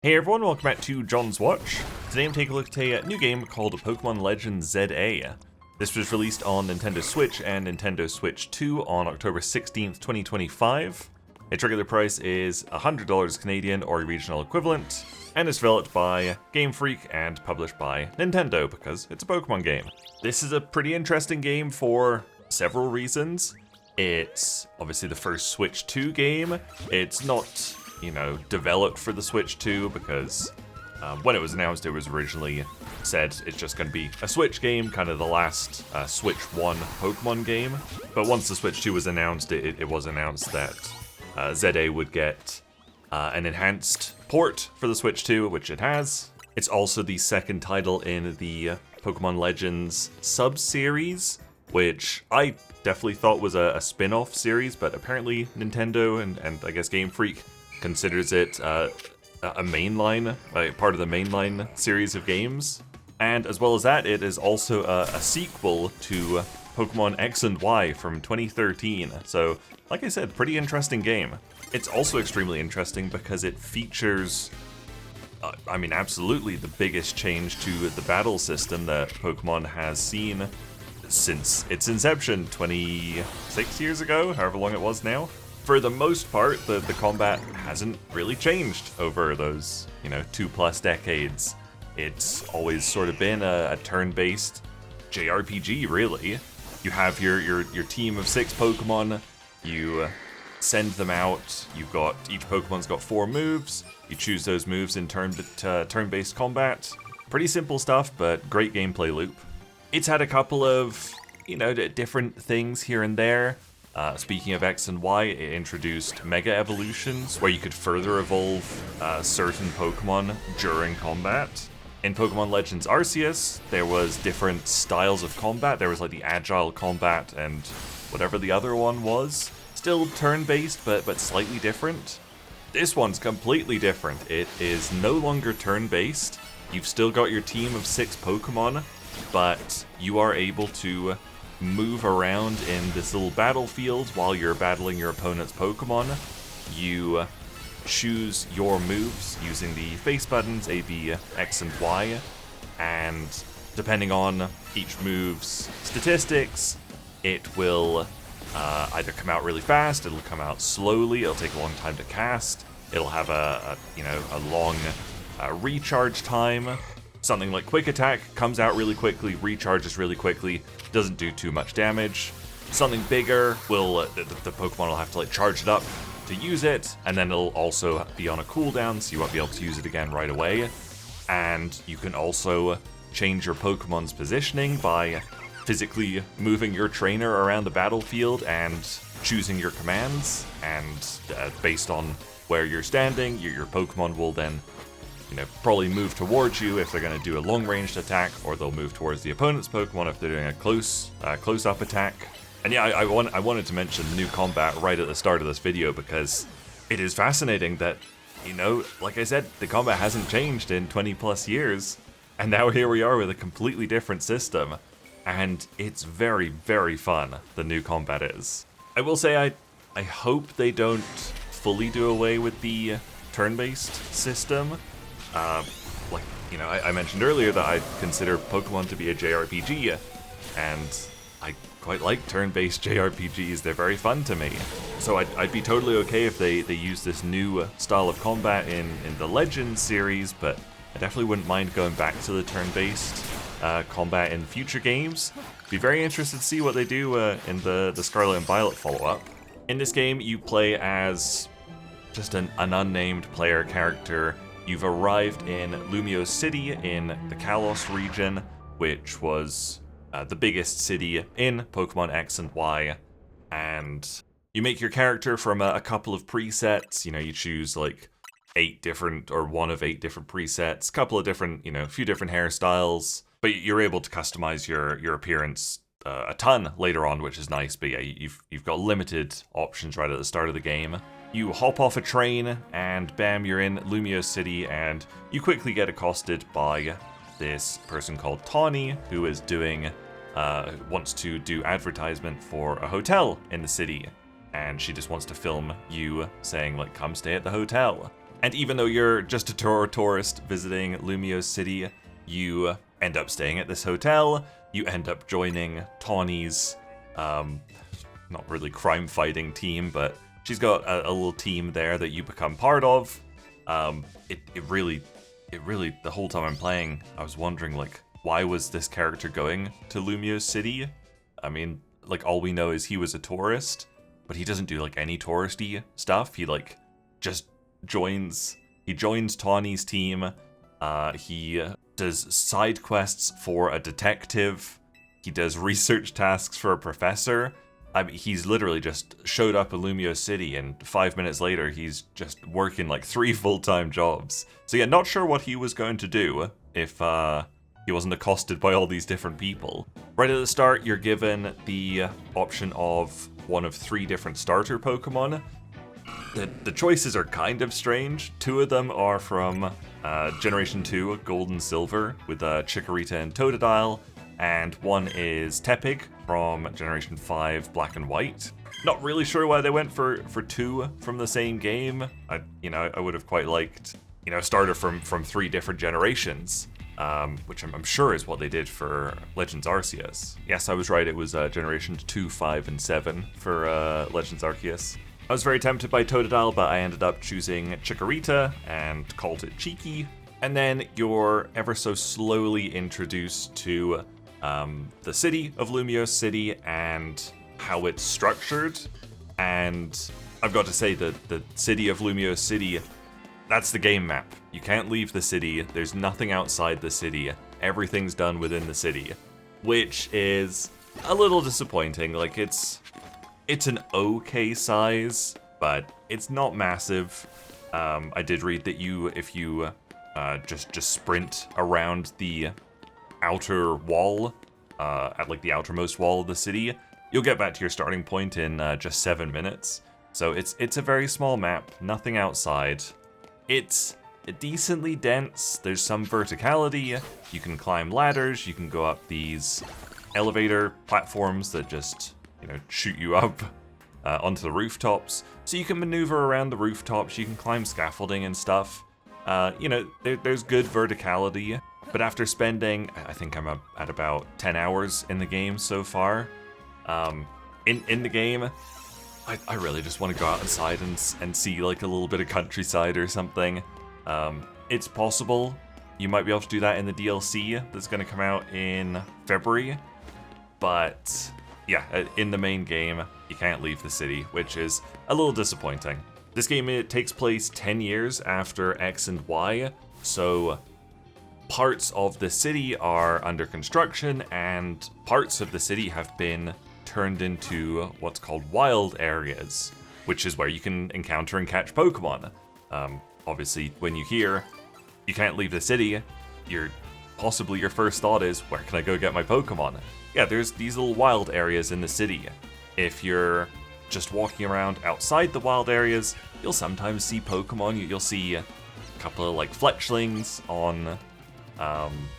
Hey everyone, welcome back to John's Watch. Today I'm taking a look at a new game called Pokémon Legends Z-A. This was released on Nintendo Switch and Nintendo Switch 2 on October 16th, 2025. Its regular price is $100 Canadian or regional equivalent, and is developed by Game Freak and published by Nintendo because it's a Pokémon game. This is a pretty interesting game for several reasons. It's obviously the first Switch 2 game. It's not, developed for the Switch 2 because when it was announced, it was originally said it's just going to be a Switch game, kind of the last Switch 1 Pokemon game. But once the Switch 2 was announced, it was announced that Z-A would get an enhanced port for the Switch 2, which it has. It's also the second title in the Pokémon Legends sub-series, which I definitely thought was a spin-off series, but apparently Nintendo and I guess Game Freak considers it a mainline, part of the mainline series of games. And as well as that, it is also a sequel to Pokemon X and Y from 2013. So, like I said, pretty interesting game. It's also extremely interesting because it features, absolutely the biggest change to the battle system that Pokemon has seen since its inception 26 years ago, however long it was now. For the most part, the combat hasn't really changed over those, 2+ decades. It's always sort of been a turn-based JRPG, really. You have your team of 6 Pokemon, you send them out, each Pokemon's got 4 moves, you choose those moves in turn-based combat. Pretty simple stuff, but great gameplay loop. It's had a couple of, different things here and there. Speaking of X and Y, it introduced Mega Evolutions, where you could further evolve certain Pokemon during combat. In Pokemon Legends Arceus, there was different styles of combat. There was like the agile combat and whatever the other one was. Still turn-based, but slightly different. This one's completely different. It is no longer turn-based. You've still got your team of 6 Pokemon, but you are able to move around in this little battlefield while you're battling your opponent's Pokemon. You choose your moves using the face buttons A, B, X, and Y, and depending on each move's statistics, it will either come out really fast, it'll come out slowly, it'll take a long time to cast, it'll have a long recharge time. Something like Quick Attack comes out really quickly, recharges really quickly, doesn't do too much damage. Something bigger will the Pokemon will have to charge it up to use it, and then it'll also be on a cooldown, so you won't be able to use it again right away. And you can also change your Pokemon's positioning by physically moving your trainer around the battlefield and choosing your commands. And based on where you're standing, your Pokemon will then probably move towards you if they're going to do a long-ranged attack, or they'll move towards the opponent's Pokemon if they're doing a close-up attack. And yeah, I wanted to mention the new combat right at the start of this video because it is fascinating that, like I said, the combat hasn't changed in 20+ years, and now here we are with a completely different system, and it's very, very fun, the new combat is. I will say I hope they don't fully do away with the turn-based system. I mentioned earlier that I consider Pokemon to be a JRPG, and I quite like turn-based JRPGs, they're very fun to me. So I'd be totally okay if they use this new style of combat in the Legends series, but I definitely wouldn't mind going back to the turn-based combat in future games. Be very interested to see what they do in the Scarlet and Violet follow-up. In this game, you play as just an unnamed player character. You've arrived in Lumiose City in the Kalos region, which was the biggest city in Pokemon X and Y, and you make your character from a couple of presets. You choose like 8 different, or one of 8 different presets, couple of different, few different hairstyles, but you're able to customize your appearance a ton later on, which is nice. But yeah, you've got limited options right at the start of the game. You hop off a train, and bam, you're in Lumiose City, and you quickly get accosted by this person called Tawny, who is wants to do advertisement for a hotel in the city, and she just wants to film you saying, come stay at the hotel. And even though you're just a tourist visiting Lumiose City, you end up staying at this hotel, you end up joining Tawny's, not really crime-fighting team, but she's got a little team there that you become part of. It really, the whole time I'm playing, I was wondering, like, why was this character going to Lumiose City? I mean, like, all we know is he was a tourist, but he doesn't do, like, any touristy stuff. He, like, just joins Tawny's team. He does side quests for a detective. He does research tasks for a professor. I mean, he's literally just showed up at Lumiose City, and 5 minutes later, he's just working like 3 full-time jobs. So yeah, not sure what he was going to do if he wasn't accosted by all these different people. Right at the start, you're given the option of one of 3 different starter Pokemon. The choices are kind of strange. 2 of them are from Generation 2, Gold and Silver, with Chikorita and Totodile, and 1 is Tepig from Generation 5, Black and White. Not really sure why they went for 2 from the same game. I would have quite liked, a starter from 3 different generations, which I'm sure is what they did for Legends Arceus. Yes, I was right, it was Generations 2, 5, and 7 for Legends Arceus. I was very tempted by Totodile, but I ended up choosing Chikorita and called it cheeky. And then you're ever so slowly introduced to the city of Lumiose City and how it's structured. And I've got to say that the city of Lumiose City, that's the game map. You can't leave the city. There's nothing outside the city. Everything's done within the city, which is a little disappointing. Like, it's an okay size, but it's not massive. I did read that if you just sprint around the outer wall, at like the outermost wall of the city, you'll get back to your starting point in just 7 minutes. So it's a very small map, nothing outside. It's decently dense. There's some verticality. You can climb ladders. You can go up these elevator platforms that just shoot you up onto the rooftops. So you can maneuver around the rooftops, you can climb scaffolding and stuff. There's good verticality, but after spending, I think I'm at about 10 hours in the game so far, in the game, I really just want to go outside and see like a little bit of countryside or something. It's possible you might be able to do that in the DLC that's going to come out in February, but yeah, in the main game, you can't leave the city, which is a little disappointing. This game, it takes place 10 years after X and Y, so parts of the city are under construction, and parts of the city have been turned into what's called wild areas, which is where you can encounter and catch Pokemon. Obviously, when you hear you can't leave the city, possibly your first thought is, where can I go get my Pokemon? Yeah, there's these little wild areas in the city. If you're just walking around outside the wild areas, you'll sometimes see Pokemon. You'll see a couple of like Fletchlings on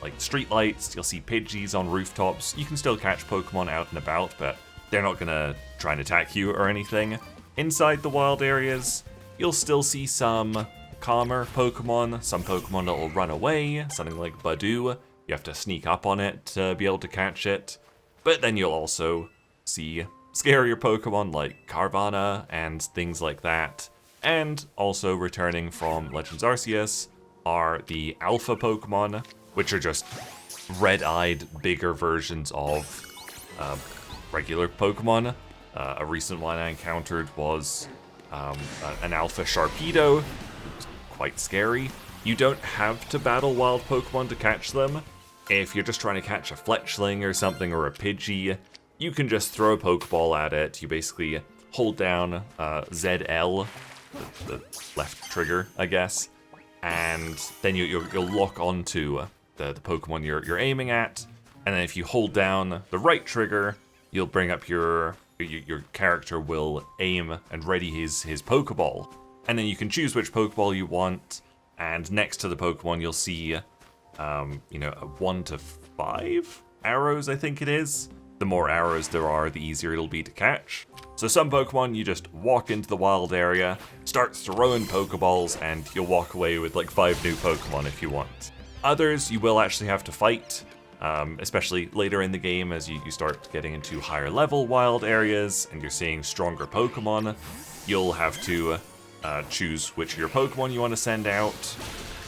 like streetlights. You'll see Pidgeys on rooftops. You can still catch Pokemon out and about, but they're not gonna try and attack you or anything. Inside the wild areas, you'll still see some calmer Pokemon, some Pokemon that will run away, something like Badoo. You have to sneak up on it to be able to catch it. But then you'll also see scarier Pokemon like Carvanha and things like that. And also returning from Legends Arceus are the Alpha Pokemon, which are just red-eyed, bigger versions of regular Pokemon. A recent one I encountered was an Alpha Sharpedo. It was quite scary. You don't have to battle wild Pokemon to catch them. If you're just trying to catch a Fletchling or something, or a Pidgey, you can just throw a Pokeball at it. You basically hold down ZL, the left trigger, I guess, and then you'll lock onto the Pokemon you're aiming at. And then if you hold down the right trigger, you'll bring up your character will aim and ready his Pokeball. And then you can choose which Pokeball you want, and next to the Pokemon you'll see a 1 to 5 arrows, I think it is. The more arrows there are, the easier it'll be to catch. So some Pokemon, you just walk into the wild area, start throwing Pokeballs, and you'll walk away with like 5 new Pokemon if you want. Others, you will actually have to fight, especially later in the game as you start getting into higher level wild areas and you're seeing stronger Pokemon. You'll have to choose which of your Pokemon you want to send out.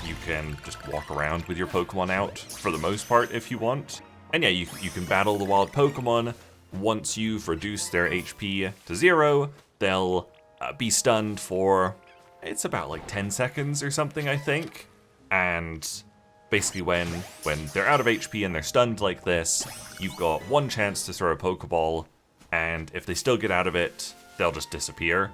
You can just walk around with your Pokemon out for the most part if you want. And yeah, you can battle the wild Pokemon. Once you've reduced their HP to 0, they'll be stunned for, it's about like 10 seconds or something, I think. And basically when they're out of HP and they're stunned like this, you've got one chance to throw a Pokeball, and if they still get out of it, they'll just disappear.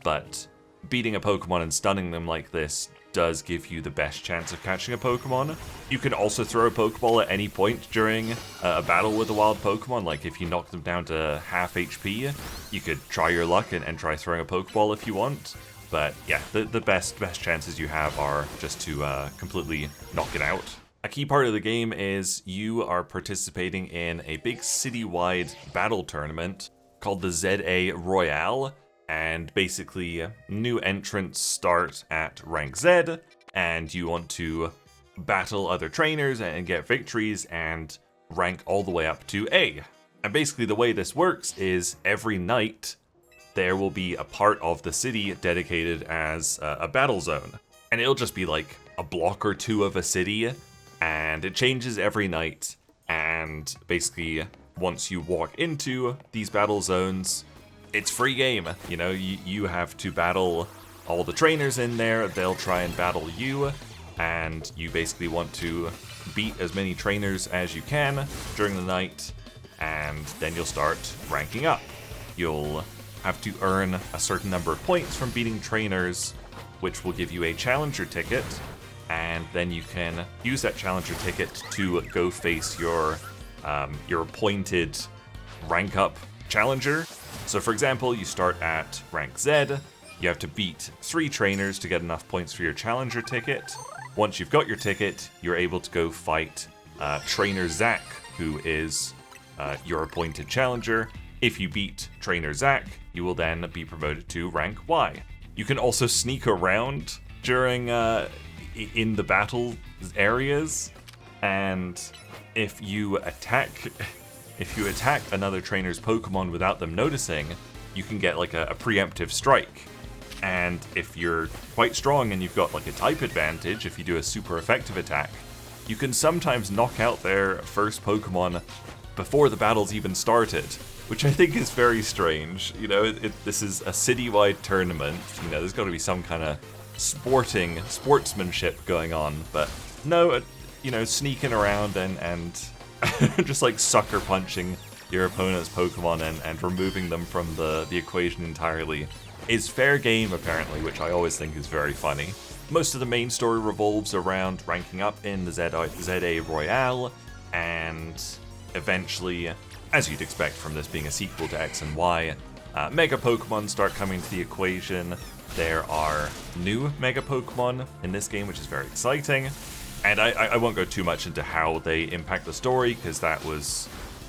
But beating a Pokemon and stunning them like this does give you the best chance of catching a Pokemon. You can also throw a Pokeball at any point during a battle with a wild Pokemon. Like if you knock them down to half HP, you could try your luck and try throwing a Pokeball if you want. But yeah, the best chances you have are just to completely knock it out. A key part of the game is you are participating in a big citywide battle tournament called the Z-A Royale. And basically, new entrants start at rank Z, and you want to battle other trainers and get victories and rank all the way up to A. And basically the way this works is every night there will be a part of the city dedicated as a battle zone. And it'll just be like a block or two of a city, and it changes every night. And basically, once you walk into these battle zones, it's free game. You know, you have to battle all the trainers in there, they'll try and battle you, and you basically want to beat as many trainers as you can during the night, and then you'll start ranking up. You'll have to earn a certain number of points from beating trainers, which will give you a challenger ticket, and then you can use that challenger ticket to go face your appointed rank up challenger. So for example, you start at rank Z, you have to beat 3 trainers to get enough points for your challenger ticket. Once you've got your ticket, you're able to go fight Trainer Zach, who is your appointed challenger. If you beat Trainer Zach, you will then be promoted to rank Y. You can also sneak around during in the battle areas, and if you attack another trainer's Pokemon without them noticing, you can get like a preemptive strike. And if you're quite strong and you've got like a type advantage, if you do a super effective attack, you can sometimes knock out their first Pokemon before the battle's even started, which I think is very strange. You know, this is a citywide tournament, you know, there's got to be some kind of sportsmanship going on, but no, you know, sneaking around and just like sucker punching your opponent's Pokemon and removing them from the equation entirely is fair game, apparently, which I always think is very funny. Most of the main story revolves around ranking up in the Z-A Royale, and eventually, as you'd expect from this being a sequel to X and Y, Mega Pokemon start coming to the equation. There are new Mega Pokemon in this game, which is very exciting. And I won't go too much into how they impact the story, because I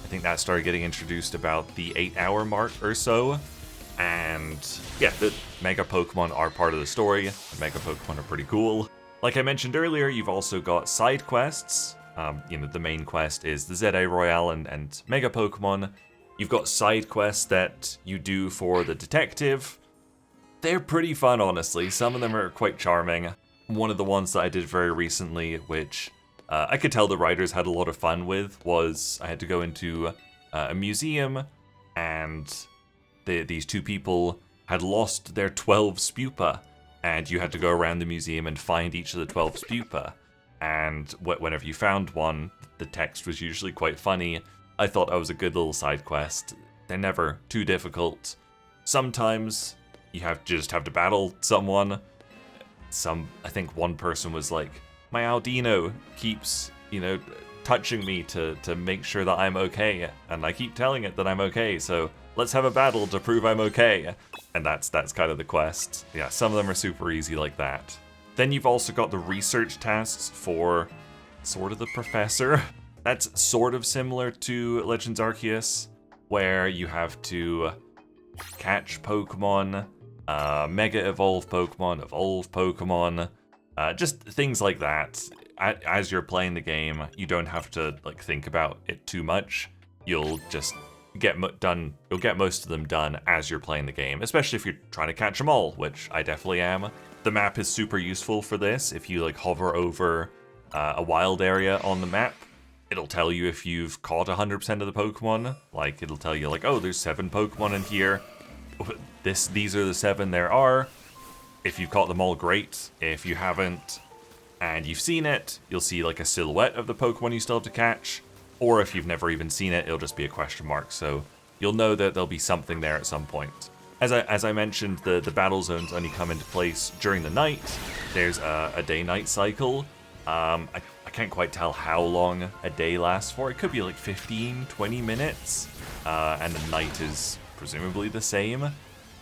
think that started getting introduced about the 8-hour mark or so. And yeah, the Mega Pokemon are part of the story. The Mega Pokemon are pretty cool. Like I mentioned earlier, you've also got side quests. You know, the main quest is the Z-A Royale and Mega Pokemon. You've got side quests that you do for the detective. They're pretty fun, honestly. Some of them are quite charming. One of the ones that I did very recently, which I could tell the writers had a lot of fun with, was I had to go into a museum, and these 2 people had lost their 12 spupa, and you had to go around the museum and find each of the 12 spupa. And whenever you found one, the text was usually quite funny. I thought that was a good little side quest. They're never too difficult. Sometimes you just have to battle someone. I think one person was like, my Aldino keeps, you know, touching me to make sure that I'm okay, and I keep telling it that I'm okay, so let's have a battle to prove I'm okay. And that's kind of the quest. Yeah, some of them are super easy like that. Then you've also got the research tasks for sort of the professor. That's sort of similar to Legends Arceus, where you have to catch Pokemon, Mega Evolve Pokemon, just things like that. As you're playing the game, you don't have to like think about it too much. You'll just you'll get most of them done as you're playing the game, especially if you're trying to catch them all, which I definitely am. The map is super useful for this. If you like hover over a wild area on the map, it'll tell you if you've caught 100% of the Pokemon. Like, it'll tell you like, oh, there's 7 Pokemon in here. These are the 7 there are. If you've caught them all, great. If you haven't, and you've seen it, you'll see like a silhouette of the Pokemon you still have to catch. Or if you've never even seen it, it'll just be a question mark. So you'll know that there'll be something there at some point. As I mentioned, the battle zones only come into place during the night. There's a day-night cycle. I can't quite tell how long a day lasts for. It could be like 15, 20 minutes. And the night is presumably the same.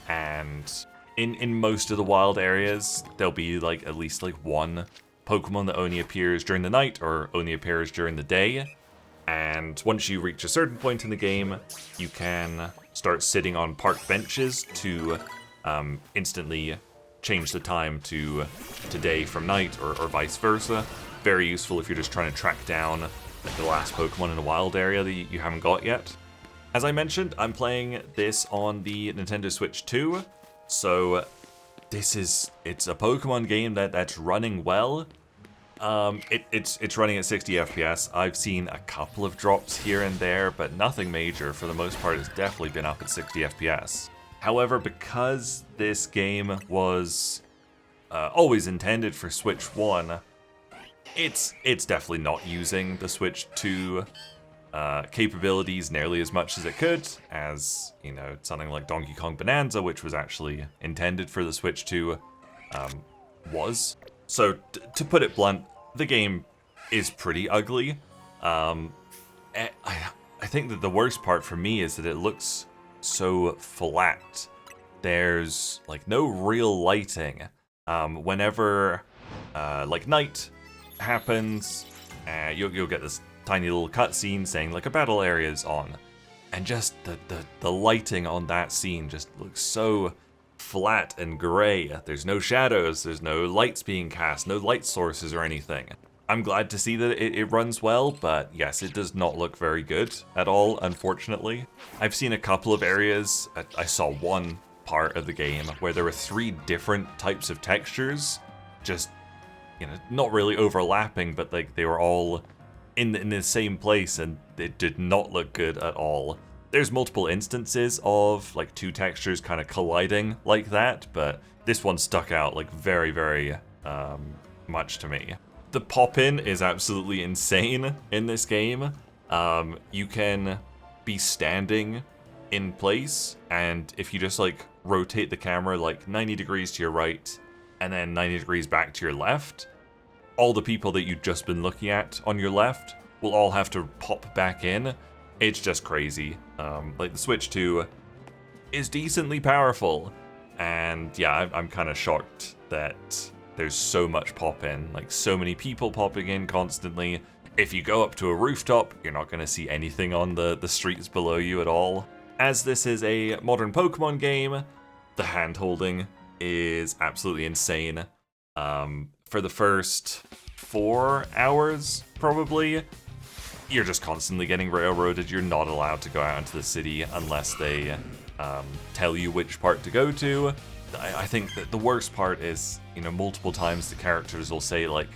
And in most of the wild areas, there'll be like at least like one Pokemon that only appears during the night or only appears during the day. And once you reach a certain point in the game, you can start sitting on park benches to instantly change the time to day from night, or vice versa. Very useful if you're just trying to track down like the last Pokemon in a wild area that you haven't got yet. As I mentioned, I'm playing this on the Nintendo Switch 2, so it's a Pokemon game that's running well. It's running at 60 FPS. I've seen a couple of drops here and there, but nothing major. For the most part, it's definitely been up at 60 FPS. However, because this game was always intended for Switch 1, it's definitely not using the Switch 2 capabilities nearly as much as it could, as, you know, something like Donkey Kong Bonanza, which was actually intended for the Switch 2, was. So, to put it blunt, the game is pretty ugly. I think that the worst part for me is that it looks so flat. There's, like, no real lighting. Whenever, like, night happens, you'll get this tiny little cutscene saying, like, a battle area is on. And just the lighting on that scene just looks so flat and gray. There's no shadows, there's no lights being cast, no light sources or anything. I'm glad to see that it runs well, but yes, it does not look very good at all, unfortunately. I've seen a couple of areas, I saw one part of the game where there were 3 different types of textures, just, you know, not really overlapping, but like they were all in the same place, and it did not look good at all. There's multiple instances of like 2 textures kind of colliding like that, but this one stuck out like very, very much to me. The pop-in is absolutely insane in this game. You can be standing in place, and if you just like rotate the camera like 90 degrees to your right and then 90 degrees back to your left, all the people that you've just been looking at on your left will all have to pop back in. It's just crazy. Like, the Switch 2 is decently powerful, and yeah, I'm kind of shocked that there's so much pop-in, like so many people popping in constantly. If you go up to a rooftop, you're not going to see anything on the streets below you at all. As this is a modern Pokemon game, the hand-holding is absolutely insane. For the first 4 hours, probably, you're just constantly getting railroaded. You're not allowed to go out into the city unless they tell you which part to go to. I think that the worst part is, you know, multiple times the characters will say like,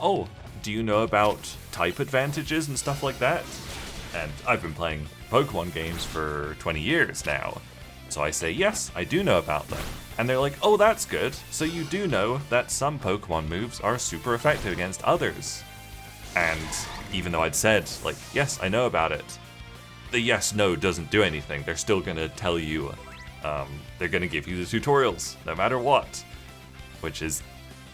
oh, do you know about type advantages and stuff like that? And I've been playing Pokemon games for 20 years now. So I say, yes, I do know about them. And they're like, oh, that's good. So you do know that some Pokemon moves are super effective against others. And even though I'd said, like, yes, I know about it, the yes-no doesn't do anything. They're still going to tell you, they're going to give you the tutorials, no matter what, which is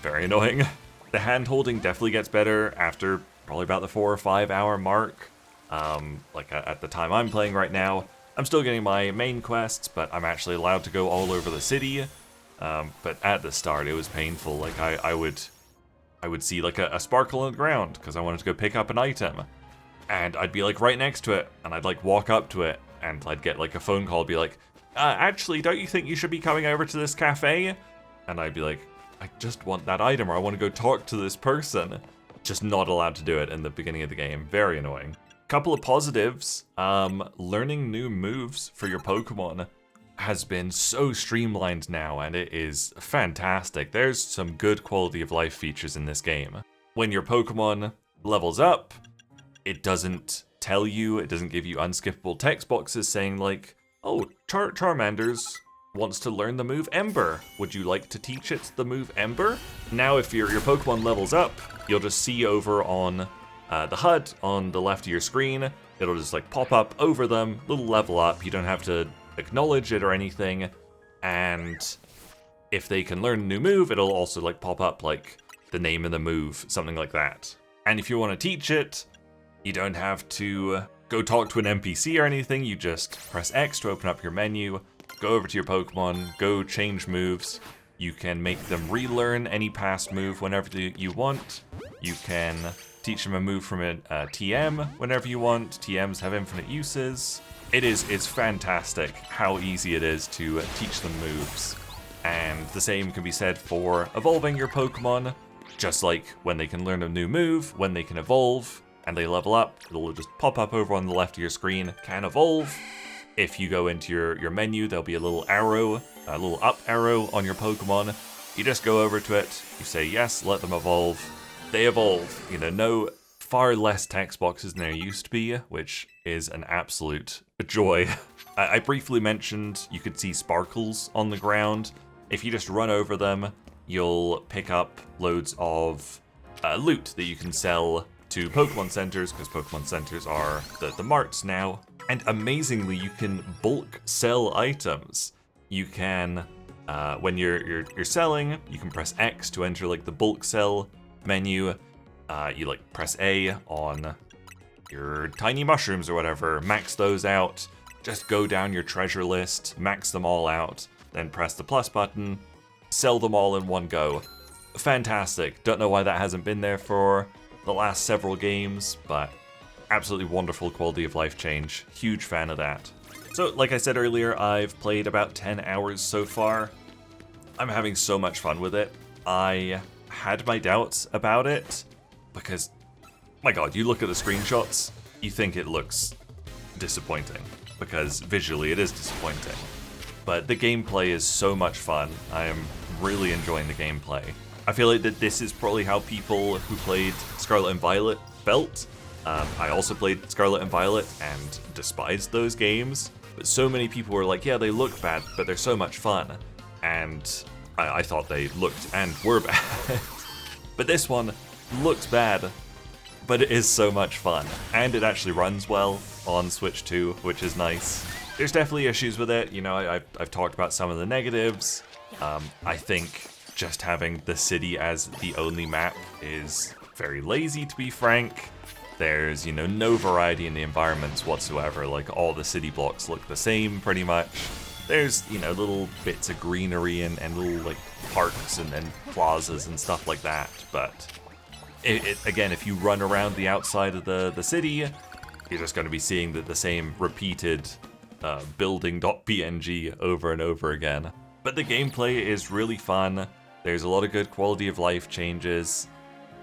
very annoying. The hand-holding definitely gets better after probably about the 4 or 5 hour mark. Like, at the time I'm playing right now, I'm still getting my main quests, but I'm actually allowed to go all over the city. But at the start, it was painful. Like, I would see like a sparkle on the ground because I wanted to go pick up an item, and I'd be like right next to it, and I'd like walk up to it, and I'd get like a phone call, be like, actually, don't you think you should be coming over to this cafe? And I'd be like, I just want that item, or I want to go talk to this person. Just not allowed to do it in the beginning of the game. Very annoying. Couple of positives. Learning new moves for your Pokemon has been so streamlined now, and it is fantastic. There's some good quality of life features in this game. When your Pokemon levels up, it doesn't tell you, it doesn't give you unskippable text boxes saying like, oh, Charmander's wants to learn the move Ember. Would you like to teach it the move Ember? Now if your Pokemon levels up, you'll just see over on the HUD on the left of your screen, it'll just like pop up over them, little level up. You don't have to acknowledge it or anything. And if they can learn a new move, it'll also like pop up like the name of the move, something like that. And if you want to teach it, you don't have to go talk to an NPC or anything. You just press X to open up your menu, go over to your Pokemon, go change moves. You can make them relearn any past move whenever you want. You can teach them a move from a TM whenever you want. TMs have infinite uses. It's fantastic how easy it is to teach them moves. And the same can be said for evolving your Pokemon. Just like when they can learn a new move, when they can evolve, and they level up, it'll just pop up over on the left of your screen, can evolve. If you go into your menu, there'll be a little arrow, a little up arrow on your Pokemon. You just go over to it, you say yes, let them evolve. They evolve. You know, no, far less text boxes than there used to be, which is an absolute joy. I briefly mentioned you could see sparkles on the ground. If you just run over them, you'll pick up loads of loot that you can sell to Pokemon Centers, because Pokemon Centers are the marts now. And amazingly, you can bulk sell items. You can, when you're selling, you can press X to enter like the bulk sell menu. You like press A on your tiny mushrooms or whatever, max those out, just go down your treasure list, max them all out, then press the plus button, sell them all in one go. Fantastic. Don't know why that hasn't been there for the last several games, but absolutely wonderful quality of life change. Huge fan of that. So, like I said earlier, I've played about 10 hours so far. I'm having so much fun with it. I had my doubts about it, because, my god, you look at the screenshots, you think it looks disappointing, because visually it is disappointing. But the gameplay is so much fun. I am really enjoying the gameplay. I feel like that this is probably how people who played Scarlet and Violet felt. I also played Scarlet and Violet and despised those games, but so many people were like, yeah, they look bad, but they're so much fun. And I thought they looked and were bad. But this one looks bad, but it is so much fun. And it actually runs well on Switch 2, which is nice. There's definitely issues with it. You know, I've talked about some of the negatives. I think just having the city as the only map is very lazy, to be frank. There's, you know, no variety in the environments whatsoever. Like, all the city blocks look the same, pretty much. There's, you know, little bits of greenery and little, like, parks and plazas and stuff like that. But, again, if you run around the outside of the city, you're just going to be seeing the same repeated building.png over and over again. But the gameplay is really fun. There's a lot of good quality of life changes.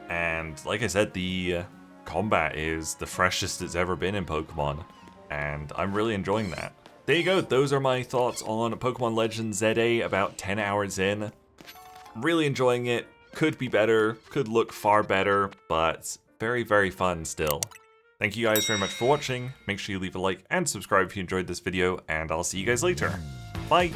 And, like I said, the combat is the freshest it's ever been in Pokemon, and I'm really enjoying that. There you go, those are my thoughts on Pokémon Legends ZA about 10 hours in. Really enjoying it, could be better, could look far better, but very, very fun still. Thank you guys very much for watching, make sure you leave a like and subscribe if you enjoyed this video, and I'll see you guys later. Bye!